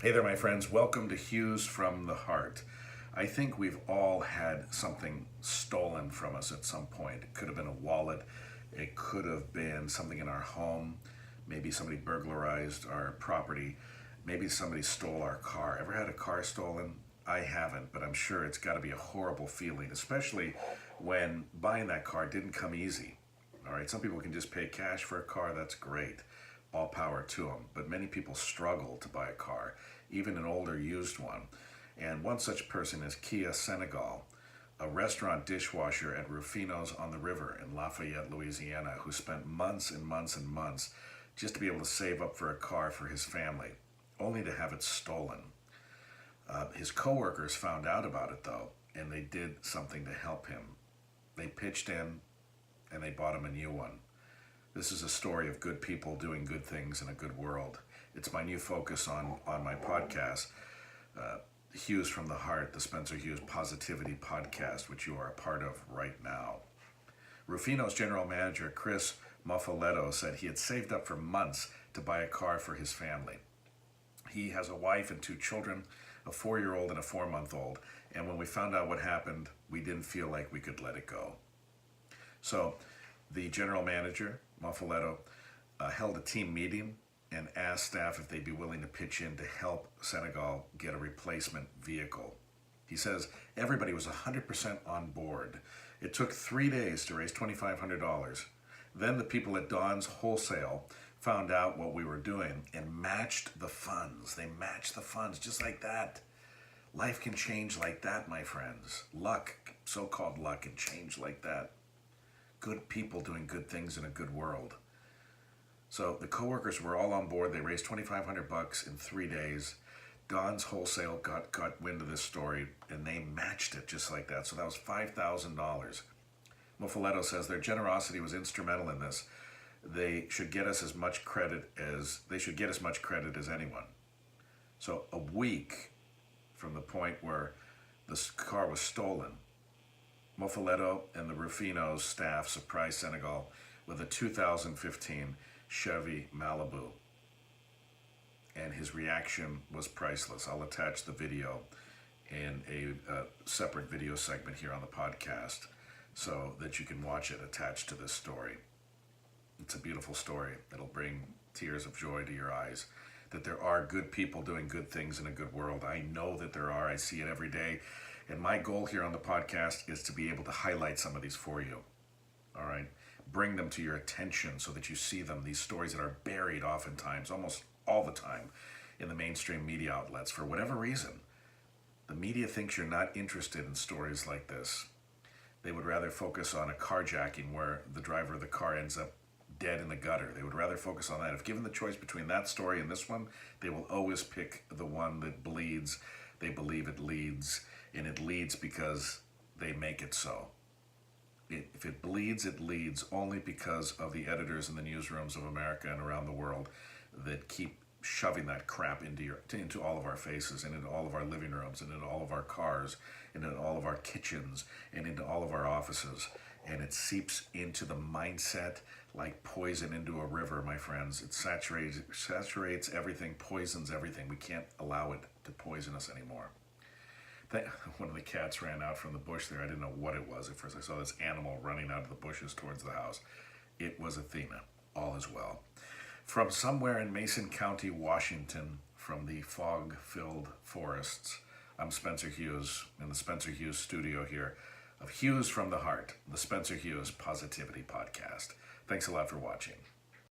Hey there, my friends. Welcome to Hughes from the Heart. I think we've all had something stolen from us at some point. It could have been a wallet. It could have been something in our home. Maybe somebody burglarized our property. Maybe somebody stole our car. Ever had a car stolen? I haven't, but I'm sure it's got to be a horrible feeling, especially when buying that car didn't come easy. All right, some people can just pay cash for a car. That's great. All power to them. But many people struggle to buy a car, even an older used one. And one such person is Kia Senegal, a restaurant dishwasher at Rufino's on the River in Lafayette, Louisiana, who spent months and months and months just to be able to save up for a car for his family, only to have it stolen. His coworkers found out about it though, and they did something to help him. They pitched in and they bought him a new one. This is a story of good people doing good things in a good world. It's my new focus on my podcast, Hughes from the Heart, the Spencer Hughes Positivity Podcast, which you are a part of right now. Rufino's general manager, Chris Muffaletto, said he had saved up for months to buy a car for his family. He has a wife and two children, a 4-year-old and a 4-month-old, and when we found out what happened, we didn't feel like we could let it go. So the general manager, Muffaletto, held a team meeting and asked staff if they'd be willing to pitch in to help Senegal get a replacement vehicle. He says everybody was 100% on board. It took 3 days to raise $2,500. Then the people at Don's Wholesale found out what we were doing and matched the funds. They matched the funds just like that. Life can change like that, my friends. Luck, so-called luck, can change like that. Good people doing good things in a good world. So the coworkers were all on board. They raised $2,500 in 3 days. Don's Wholesale got wind of this story and they matched it just like that. So that was $5,000. Muffaletto says their generosity was instrumental in this. They should get as much credit as anyone. So a week from the point where the car was stolen, Muffaletto and the Rufino's staff surprised Senegal with a 2015 Chevy Malibu. And his reaction was priceless. I'll attach the video in a separate video segment here on the podcast so that you can watch it attached to this story. It's a beautiful story. It'll bring tears of joy to your eyes, that there are good people doing good things in a good world. I know that there are. I see it every day. And my goal here on the podcast is to be able to highlight some of these for you. All right? Bring them to your attention so that you see them, these stories that are buried oftentimes, almost all the time, in the mainstream media outlets for whatever reason. The media thinks you're not interested in stories like this. They would rather focus on a carjacking where the driver of the car ends up dead in the gutter. They would rather focus on that. If given the choice between that story and this one, they will always pick the one that bleeds. They believe it leads, and it leads because they make it so. If it bleeds, it leads only because of the editors in the newsrooms of America and around the world that keep shoving that crap into all of our faces and into all of our living rooms and into all of our cars and into all of our kitchens and into all of our offices. And it seeps into the mindset like poison into a river, my friends. It saturates everything, poisons everything. We can't allow it to poison us anymore. One of the cats ran out from the bush there. I didn't know what it was at first. I saw this animal running out of the bushes towards the house. It was Athena. All is well. From somewhere in Mason County, Washington, from the fog-filled forests, I'm Spencer Hughes in the Spencer Hughes studio here of Hughes from the Heart, the Spencer Hughes Positivity Podcast. Thanks a lot for watching.